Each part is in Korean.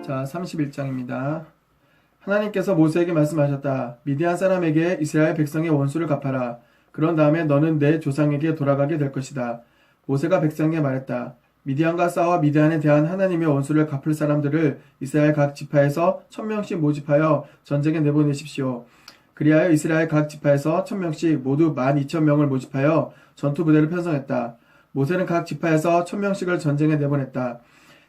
자, 31장입니다. 하나님께서 모세에게 말씀하셨다. 미디안 사람에게 이스라엘 백성의 원수를 갚아라. 그런 다음에 너는 내 조상에게 돌아가게 될 것이다. 모세가 백성에게 말했다. 미디안과 싸워 미디안에 대한 하나님의 원수를 갚을 사람들을 이스라엘 각 지파에서 1000명씩 모집하여 전쟁에 내보내십시오. 그리하여 이스라엘 각 지파에서 1000명씩 모두 12,000명을 모집하여 전투 부대를 편성했다. 모세는 각 지파에서 1000명씩을 전쟁에 내보냈다.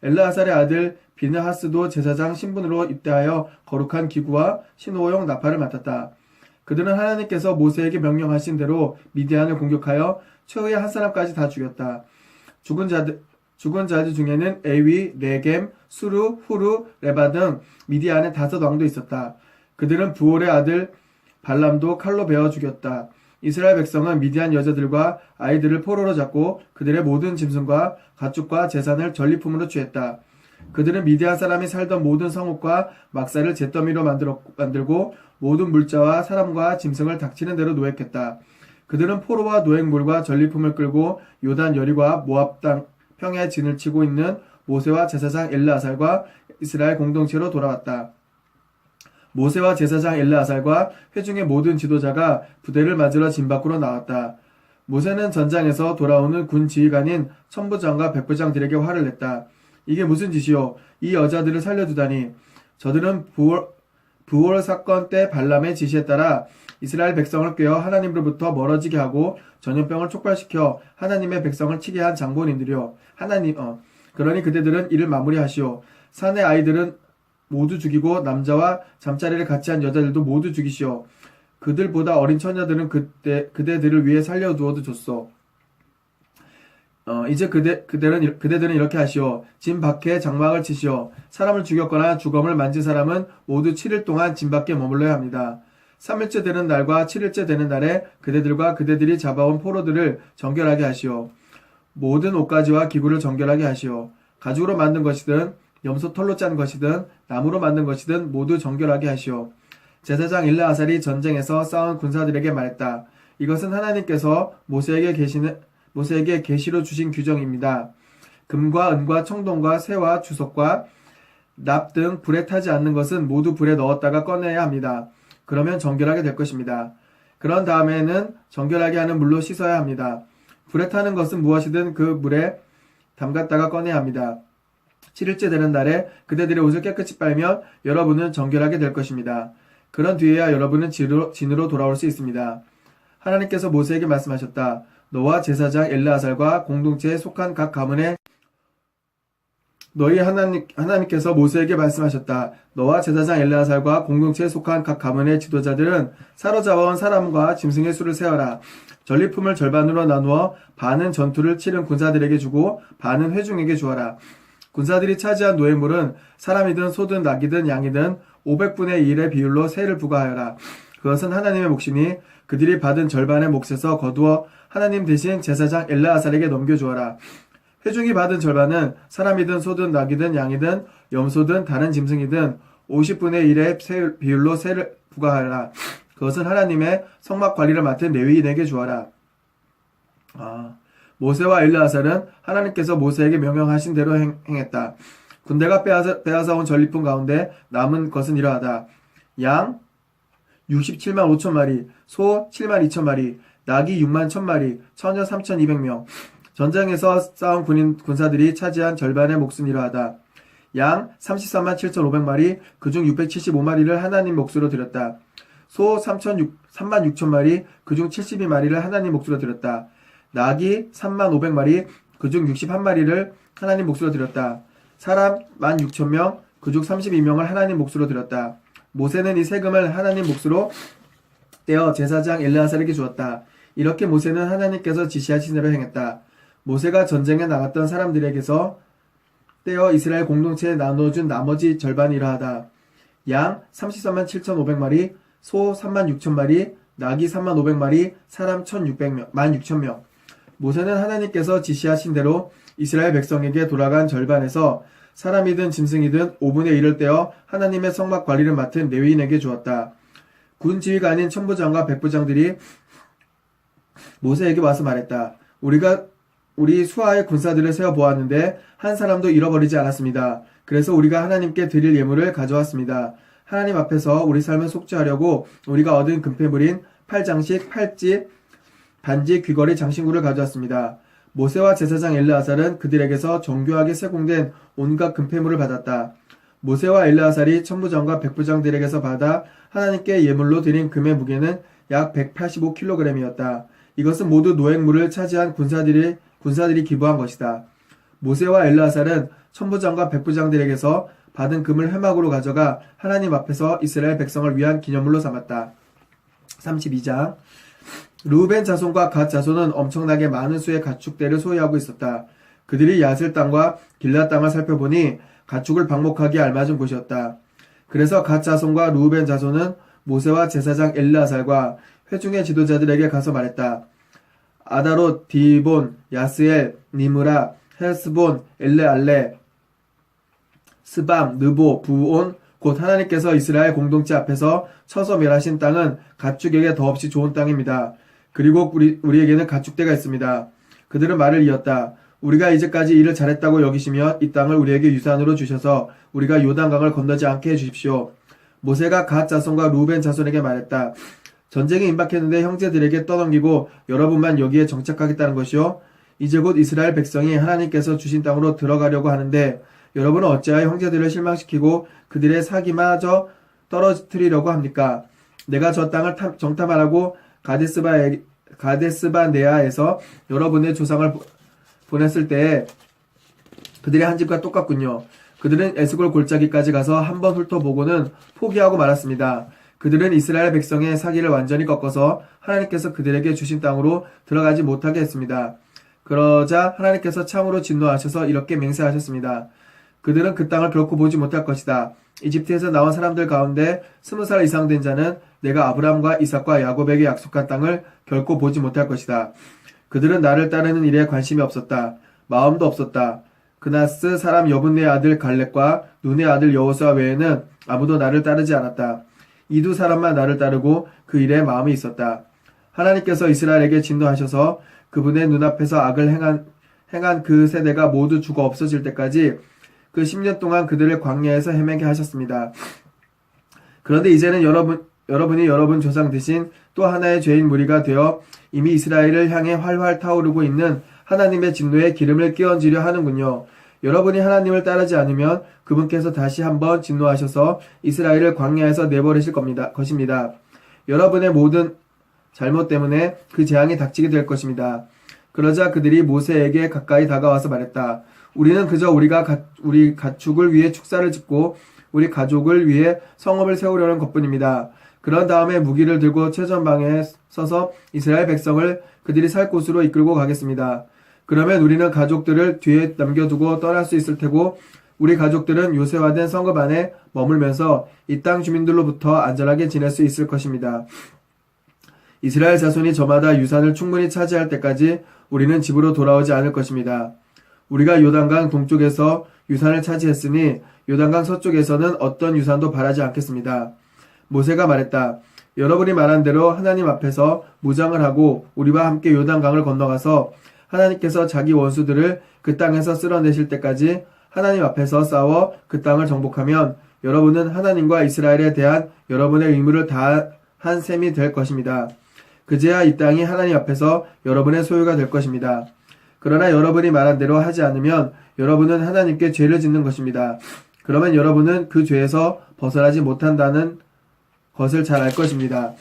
엘르아살의 아들 비느하스도 제사장 신분으로 입대하여 거룩한 기구와 신호용 나팔을 맡았다. 그들은 하나님께서 모세에게 명령하신 대로 미디안을 공격하여 최후의 한 사람까지 다 죽였다. 죽은 자들 중에는 에위, 네겜, 수루, 후루, 레바 등 미디안의 5 왕도 있었다. 그들은 부올의 아들 발람도 칼로 베어 죽였다. 이스라엘 백성은 미디안 여자들과 아이들을 포로로 잡고 그들의 모든 짐승과 가축과 재산을 전리품으로 취했다. 그들은 미디안 사람이 살던 모든 성읍과 막사를 잿더미로 만들고 모든 물자와 사람과 짐승을 닥치는 대로 노획했다. 그들은 포로와 노획물과 전리품을 끌고 요단 여리고와 모압 땅 평에 진을 치고 있는 모세와 제사장 엘르아살과 이스라엘 공동체로 돌아왔다. 모세와 제사장 엘르아살과 회중의 모든 지도자가 부대를 맞으러 진 밖으로 나왔다. 모세는 전장에서 돌아오는 군 지휘관인 천부장과 백부장들에게 화를 냈다. 이게 무슨 짓이요? 이 여자들을 살려두다니. 저들은 부올 사건 때 발람의 지시에 따라 이스라엘 백성을 꾀어 하나님으로부터 멀어지게 하고 전염병을 촉발시켜 하나님의 백성을 치게 한 장본인들이요. 그러니 그대들은 이를 마무리하시오. 산의 아이들은 모두 죽이고 남자와 잠자리를 같이 한 여자들도 모두 죽이시오. 그들보다 어린 처녀들은 그대들을 위해 살려두어도 좋소. 이제 그대들은 이렇게 하시오. 진 밖에 장막을 치시오. 사람을 죽였거나 주검을 만진 사람은 모두 7일 동안 진 밖에 머물러야 합니다. 3일째 되는 날과 7일째 되는 날에 그대들과 그대들이 잡아온 포로들을 정결하게 하시오. 모든 옷가지와 기구를 정결하게 하시오. 가죽으로 만든 것이든 염소 털로 짠 것이든 나무로 만든 것이든 모두 정결하게 하시오. 제사장 엘르아살이 전쟁에서 싸운 군사들에게 말했다. 이것은 하나님께서 모세에게 계시로 주신 규정입니다. 금과 은과 청동과 새와 주석과 납 등 불에 타지 않는 것은 모두 불에 넣었다가 꺼내야 합니다. 그러면 정결하게 될 것입니다. 그런 다음에는 정결하게 하는 물로 씻어야 합니다. 불에 타는 것은 무엇이든 그 물에 담갔다가 꺼내야 합니다. 7일째 되는 날에 그대들의 옷을 깨끗이 빨면 여러분은 정결하게 될 것입니다. 그런 뒤에야 여러분은 진으로 돌아올 수 있습니다. 하나님께서 모세에게 말씀하셨다. 너와 제사장 엘르아살과 공동체에 속한 각 가문에 하나님께서 모세에게 말씀하셨다. 너와 제사장 엘르아살과 공동체에 속한 각 가문의 지도자들은 사로잡아온 사람과 짐승의 수를 세어라. 전리품을 절반으로 나누어 반은 전투를 치른 군사들에게 주고 반은 회중에게 주어라. 군사들이 차지한 노예물은 사람이든 소든 낙이든 양이든 500분의 1의 비율로 세를 부과하여라. 그것은 하나님의 몫이니 그들이 받은 절반의 몫에서 거두어 하나님 대신 제사장 엘르아살에게 넘겨주어라. 회중이 받은 절반은 사람이든 소든 낙이든 양이든 염소든 다른 짐승이든 50분의 1의 비율로 세를 부과하여라. 그것은 하나님의 성막 관리를 맡은 레위인에게 주어라. 모세와 엘르아살은 하나님께서 모세에게 명령하신 대로 행했다. 군대가 빼앗아온 전리품 가운데 남은 것은 이러하다. 양 67만 5천 마리, 소 7만 2천 마리, 낙이 6만 1천 마리, 처녀 3,200명. 전장에서 싸운 군사들이 차지한 절반의 몫은 이러하다. 양 33만 7,500마리, 그중 675마리를 하나님 몫으로 드렸다. 소 3만 6천 마리, 그중 72마리를 하나님 몫으로 드렸다. 낙이 3만 500마리, 그중 61마리를 하나님 몫으로 드렸다. 사람 16,000명, 그중 32명을 하나님 몫으로 드렸다. 모세는 이 세금을 하나님 몫으로 떼어 제사장 엘르아살에게 주었다. 이렇게 모세는 하나님께서 지시하신 대로 행했다. 모세가 전쟁에 나갔던 사람들에게서 떼어 이스라엘 공동체에 나눠준 나머지 절반이 이러하다. 양 33만 7,500마리, 소 3만 6천마리, 낙이 3만 500마리, 사람 16,000명. 모세는 하나님께서 지시하신 대로 이스라엘 백성에게 돌아간 절반에서 사람이든 짐승이든 5분의 1을 떼어 하나님의 성막 관리를 맡은 레위인에게 주었다. 군 지휘관인 천부장과 백부장들이 모세에게 와서 말했다. 우리 수하의 군사들을 세어 보았는데 한 사람도 잃어버리지 않았습니다. 그래서 우리가 하나님께 드릴 예물을 가져왔습니다. 하나님 앞에서 우리 삶을 속죄하려고 우리가 얻은 금폐물인 팔장식, 팔찌, 반지, 귀걸이, 장신구를 가져왔습니다. 모세와 제사장 엘르아살은 그들에게서 정교하게 세공된 온갖 금폐물을 받았다. 모세와 엘르아살이 천부장과 백부장들에게서 받아 하나님께 예물로 드린 금의 무게는 약 185kg이었다. 이것은 모두 노획물을 차지한 군사들이 기부한 것이다. 모세와 엘르아살은 천부장과 백부장들에게서 받은 금을 회막으로 가져가 하나님 앞에서 이스라엘 백성을 위한 기념물로 삼았다. 32장 르우벤 자손과 갓 자손은 엄청나게 많은 수의 가축대를 소유하고 있었다. 그들이 야셀 땅과 길라 땅을 살펴보니 가축을 방목하기에 알맞은 곳이었다. 그래서 갓 자손과 르우벤 자손은 모세와 제사장 엘르아살과 회중의 지도자들에게 가서 말했다. 아다롯, 디본, 야스엘, 니므라, 헬스본, 엘레알레, 스밤, 느보, 부온, 곧 하나님께서 이스라엘 공동체 앞에서 쳐서 멸하신 땅은 가축에게 더없이 좋은 땅입니다. 그리고 우리에게는 가축대가 있습니다. 그들은 말을 이었다. 우리가 이제까지 일을 잘했다고 여기시며 이 땅을 우리에게 유산으로 주셔서 우리가 요단강을 건너지 않게 해주십시오. 모세가 갓 자손과 루벤 자손에게 말했다. 전쟁이 임박했는데 형제들에게 떠넘기고 여러분만 여기에 정착하겠다는 것이요. 이제 곧 이스라엘 백성이 하나님께서 주신 땅으로 들어가려고 하는데 여러분은 어찌하여 형제들을 실망시키고 그들의 사기마저 떨어뜨리려고 합니까? 내가 저 땅을 정탐하라고 가데스바네아에서 여러분의 조상을 보냈을 때 그들의 한 집과 똑같군요. 그들은 에스골 골짜기까지 가서 한번 훑어보고는 포기하고 말았습니다. 그들은 이스라엘 백성의 사기를 완전히 꺾어서 하나님께서 그들에게 주신 땅으로 들어가지 못하게 했습니다. 그러자 하나님께서 참으로 진노하셔서 이렇게 맹세하셨습니다. 그들은 그 땅을 결코 보지 못할 것이다. 이집트에서 나온 사람들 가운데 20살 이상 된 자는 내가 아브라함과 이삭과 야곱에게 약속한 땅을 결코 보지 못할 것이다. 그들은 나를 따르는 일에 관심이 없었다. 마음도 없었다. 그나스 사람 여분네 아들 갈렙과 눈의 아들 여호수아 외에는 아무도 나를 따르지 않았다. 이 두 사람만 나를 따르고 그 일에 마음이 있었다. 하나님께서 이스라엘에게 진노하셔서 그분의 눈앞에서 악을 행한 그 세대가 모두 죽어 없어질 때까지 그 10년 동안 그들을 광야에서 헤매게 하셨습니다. 그런데 이제는 여러분이 여러분 조상 대신 또 하나의 죄인 무리가 되어 이미 이스라엘을 향해 활활 타오르고 있는 하나님의 진노에 기름을 끼얹으려 하는군요. 여러분이 하나님을 따르지 않으면 그분께서 다시 한번 진노하셔서 이스라엘을 광야에서 내버리실 것입니다. 여러분의 모든 잘못 때문에 그 재앙이 닥치게 될 것입니다. 그러자 그들이 모세에게 가까이 다가와서 말했다. 우리는 그저 우리 가축을 위해 축사를 짓고 우리 가족을 위해 성읍을 세우려는 것뿐입니다. 그런 다음에 무기를 들고 최전방에 서서 이스라엘 백성을 그들이 살 곳으로 이끌고 가겠습니다. 그러면 우리는 가족들을 뒤에 남겨두고 떠날 수 있을 테고 우리 가족들은 요새화된 성읍 안에 머물면서 이 땅 주민들로부터 안전하게 지낼 수 있을 것입니다. 이스라엘 자손이 저마다 유산을 충분히 차지할 때까지 우리는 집으로 돌아오지 않을 것입니다. 우리가 요단강 동쪽에서 유산을 차지했으니 요단강 서쪽에서는 어떤 유산도 바라지 않겠습니다. 모세가 말했다. 여러분이 말한 대로 하나님 앞에서 무장을 하고 우리와 함께 요단강을 건너가서 하나님께서 자기 원수들을 그 땅에서 쓸어내실 때까지 하나님 앞에서 싸워 그 땅을 정복하면 여러분은 하나님과 이스라엘에 대한 여러분의 의무를 다한 셈이 될 것입니다. 그제야 이 땅이 하나님 앞에서 여러분의 소유가 될 것입니다. 그러나 여러분이 말한 대로 하지 않으면 여러분은 하나님께 죄를 짓는 것입니다. 그러면 여러분은 그 죄에서 벗어나지 못한다는 것을 잘 알 것입니다.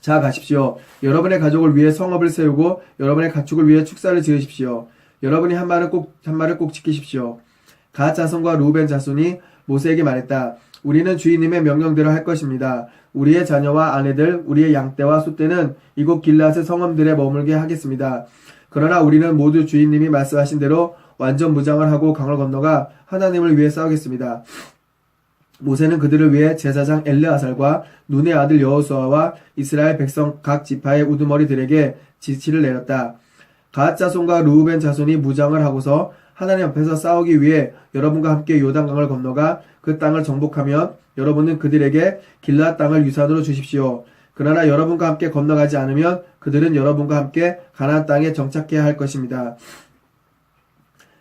자, 가십시오. 여러분의 가족을 위해 성읍을 세우고 여러분의 가축을 위해 축사를 지으십시오. 여러분이 한 말을 꼭 지키십시오. 갓 자손과 루벤 자손이 모세에게 말했다. 우리는 주인님의 명령대로 할 것입니다. 우리의 자녀와 아내들, 우리의 양떼와 소떼는 이곳 길앗의 성읍들에 머물게 하겠습니다. 그러나 우리는 모두 주인님이 말씀하신 대로 완전 무장을 하고 강을 건너가 하나님을 위해 싸우겠습니다. 모세는 그들을 위해 제사장 엘르아살과 눈의 아들 여호수아와 이스라엘 백성 각 지파의 우두머리들에게 지시를 내렸다. 갓 자손과 르우벤 자손이 무장을 하고서 하나님 앞에서 싸우기 위해 여러분과 함께 요단강을 건너가 그 땅을 정복하면 여러분은 그들에게 길앗 땅을 유산으로 주십시오. 그러나 여러분과 함께 건너가지 않으면 그들은 여러분과 함께 가나안 땅에 정착해야 할 것입니다.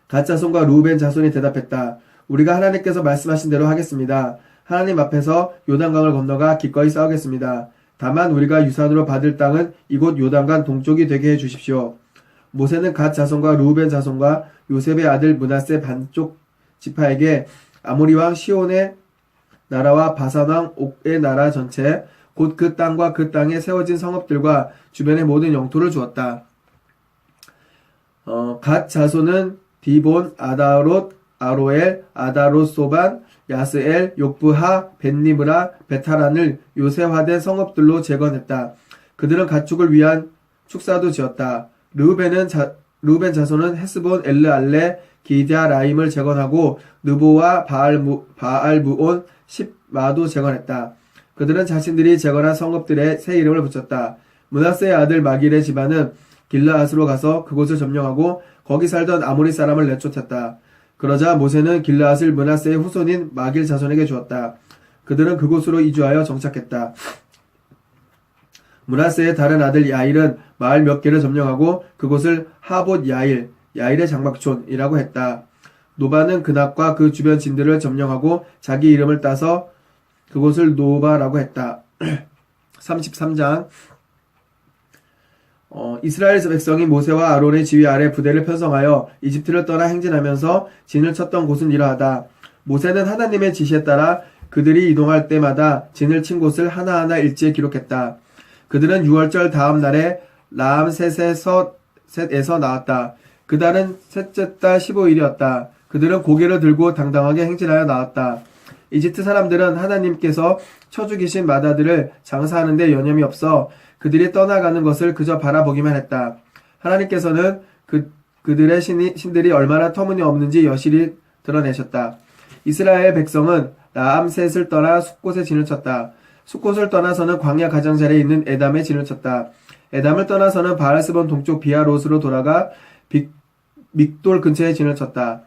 갓 자손과 르우벤 자손이 대답했다. 우리가 하나님께서 말씀하신 대로 하겠습니다. 하나님 앞에서 요단강을 건너가 기꺼이 싸우겠습니다. 다만 우리가 유산으로 받을 땅은 이곳 요단강 동쪽이 되게 해 주십시오. 모세는 갓 자손과 르우벤 자손과 요셉의 아들 므낫세 반쪽 지파에게 아모리 왕 시온의 나라와 바산 왕 옥의 나라 전체 곧 그 땅과 그 땅에 세워진 성읍들과 주변의 모든 영토를 주었다. 갓 자손은 디본, 아다롯, 아로엘, 아다롯소반, 야스엘, 욕부하, 벳니브라, 베타란을 요새화된 성읍들로 재건했다. 그들은 가축을 위한 축사도 지었다. 르우벤 자손은 헤스본, 엘르알레, 기디아 라임을 재건하고 느보와 바알무온, 십마도 재건했다. 그들은 자신들이 재건한 성읍들에 새 이름을 붙였다. 므낫세의 아들 마길의 집안은 길르앗으로 가서 그곳을 점령하고 거기 살던 아모리 사람을 내쫓았다. 그러자 모세는 길르앗을 므낫세의 후손인 마길 자손에게 주었다. 그들은 그곳으로 이주하여 정착했다. 므낫세의 다른 아들 야일은 마을 몇 개를 점령하고 그곳을 하봇 야일의 장막촌이라고 했다. 노바는 그낙과 그 주변 진들을 점령하고 자기 이름을 따서 그곳을 노바라고 했다. 33장 이스라엘 백성이 모세와 아론의 지휘 아래 부대를 편성하여 이집트를 떠나 행진하면서 진을 쳤던 곳은 이러하다. 모세는 하나님의 지시에 따라 그들이 이동할 때마다 진을 친 곳을 하나하나 일지에 기록했다. 그들은 6월절 다음 날에 라암셋에서 나왔다. 그달은 셋째 달 15일이었다. 그들은 고개를 들고 당당하게 행진하여 나왔다. 이집트 사람들은 하나님께서 쳐죽이신 마다들을 장사하는 데 여념이 없어 그들이 떠나가는 것을 그저 바라보기만 했다. 하나님께서는 그들의 신들이 얼마나 터무니없는지 여실히 드러내셨다. 이스라엘 백성은 라암셋을 떠나 숫곳에 진을 쳤다. 숫곳을 떠나서는 광야 가장자리에 있는 에담에 진을 쳤다. 에담을 떠나서는 바알스본 동쪽 비하롯으로 돌아가 믹돌 근처에 진을 쳤다.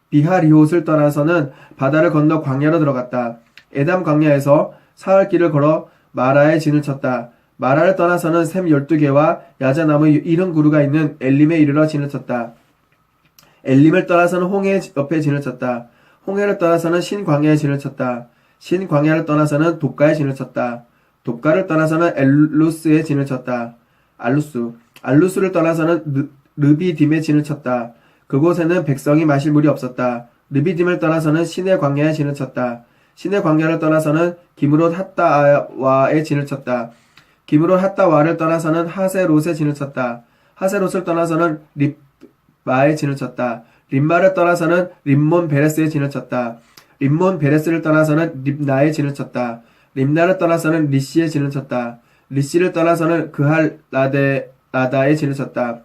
비하리롯을 떠나서는 바다를 건너 광야로 들어갔다. 에담 광야에서 사흘 길을 걸어 마라에 진을 쳤다. 마라를 떠나서는 샘 12개와 야자나무 70그루가 있는 엘림에 이르러 진을 쳤다. 엘림을 떠나서는 홍해 옆에 진을 쳤다. 홍해를 떠나서는 신광야에 진을 쳤다. 신광야를 떠나서는 독가에 진을 쳤다. 독가를 떠나서는 엘루스에 진을 쳤다. 알루스를 떠나서는 르비딤에 진을 쳤다. 그곳에는 백성이 마실 물이 없었다. 르비딤을 떠나서는 신의 광야에 진을 쳤다. 신의 광야를 떠나서는 기므롯 핫다와에 진을 쳤다. 기므롯 핫다와를 떠나서는 하세롯에 진을 쳤다. 하세롯을 떠나서는 립마에 진을 쳤다. 립마를 떠나서는 림몬 베레스에 진을 쳤다. 림몬 베레스를 떠나서는 립나에 진을 쳤다. 립나를 떠나서는 리시에 진을 쳤다. 리시를 떠나서는 그할 라다에 진을 쳤다.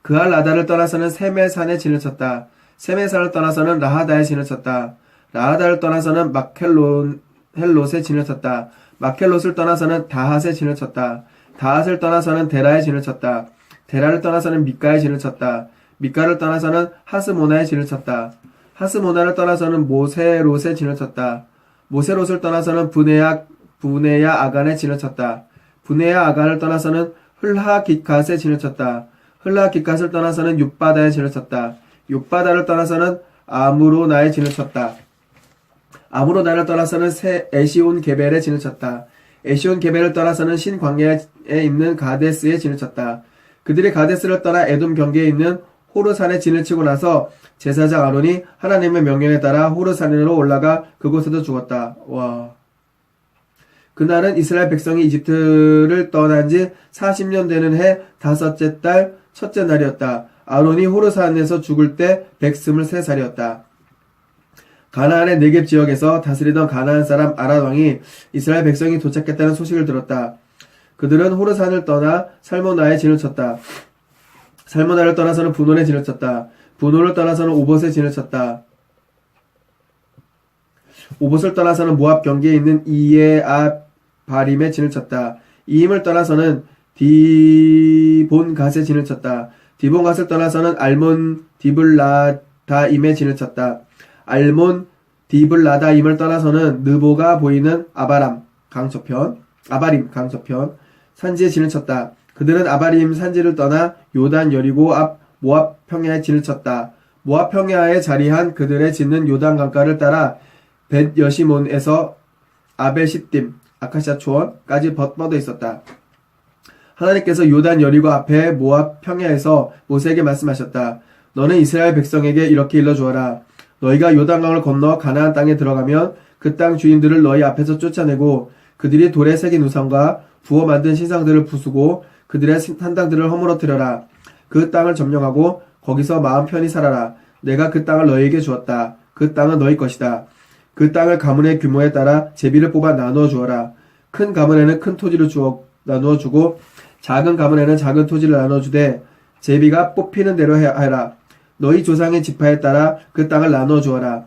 그할 라다를 떠나서는 세메산에 진을 쳤다. 세메산을 떠나서는 라하다에 진을 쳤다. 라하다를 떠나서는 헬롯에 진을 쳤다. 마켈롯을 떠나서는 다핫에 진을 쳤다. 다핫을 떠나서는 데라에 진을 쳤다. 데라를 떠나서는 미가에 진을 쳤다. 미가를 떠나서는 하스모나에 진을 쳤다. 하스모나를 떠나서는 모세롯에 진을 쳤다. 모세롯을 떠나서는 부네야 아간에 진을 쳤다. 부네야 아간을 떠나서는 흘하깃갓에 진을 쳤다. 흘하깃갓을 떠나서는 윳바다에 진을 쳤다. 윳바다를 떠나서는 아무로나에 진을 쳤다. 아무로나를 떠나서는 에시온 게벨에 진을 쳤다. 에시온 게벨을 떠나서는 신광야에 있는 가데스에 진을 쳤다. 그들이 가데스를 떠나 에돔 경계에 있는 호르산에 진을 치고 나서 제사장 아론이 하나님의 명령에 따라 호르산으로 올라가 그곳에도 죽었다. 와. 그날은 이스라엘 백성이 이집트를 떠난 지 40년 되는 해 다섯째 달 첫째 날이었다. 아론이 호르산에서 죽을 때 123살이었다. 가나안의 네겝 지역에서 다스리던 가나안 사람 아란 왕이 이스라엘 백성이 도착했다는 소식을 들었다. 그들은 호르산을 떠나 살모나에 진을 쳤다. 살모나를 떠나서는 분원에 진을 쳤다. 분원을 떠나서는 오봇에 진을 쳤다. 오봇을 떠나서는 모압 경계에 있는 이에아바림에 진을 쳤다. 이임을 떠나서는 디본갓에 진을 쳤다. 디본갓을 떠나서는 알몬 디블라다임에 진을 쳤다. 알몬 디블라다임을 떠나서는 느보가 보이는 아바림 강저편 산지에 진을 쳤다. 그들은 아바림 산지를 떠나 요단 여리고 앞 모압 평야에 진을 쳤다. 모압 평야에 자리한 그들의 짓는 요단 강가를 따라 벳 여시몬에서 아벨 시딤 아카시아 초원까지 뻗어 있었다. 하나님께서 요단 여리고 앞에 모압 평야에서 모세에게 말씀하셨다. 너는 이스라엘 백성에게 이렇게 일러주어라. 너희가 요단강을 건너 가나안 땅에 들어가면 그 땅 주인들을 너희 앞에서 쫓아내고 그들이 돌에 새긴 우상과 부어 만든 신상들을 부수고 그들의 산당들을 허물어뜨려라. 그 땅을 점령하고 거기서 마음 편히 살아라. 내가 그 땅을 너희에게 주었다. 그 땅은 너희 것이다. 그 땅을 가문의 규모에 따라 제비를 뽑아 나누어 주어라. 큰 가문에는 큰 토지를 나누어 주고 작은 가문에는 작은 토지를 나누어 주되 제비가 뽑히는 대로 해라. 너희 조상의 지파에 따라 그 땅을 나누어 주어라.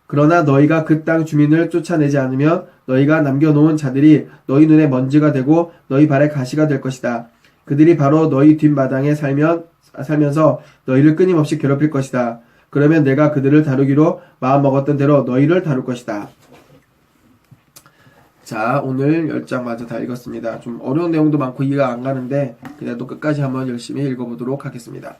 그러나 너희가 그 땅 주민을 쫓아내지 않으면 너희가 남겨놓은 자들이 너희 눈에 먼지가 되고 너희 발에 가시가 될 것이다. 그들이 바로 너희 뒷마당에 살면서 너희를 끊임없이 괴롭힐 것이다. 그러면 내가 그들을 다루기로 마음먹었던 대로 너희를 다룰 것이다. 자, 오늘 10장 마저 다 읽었습니다. 좀 어려운 내용도 많고 이해가 안 가는데 그래도 끝까지 한번 열심히 읽어보도록 하겠습니다.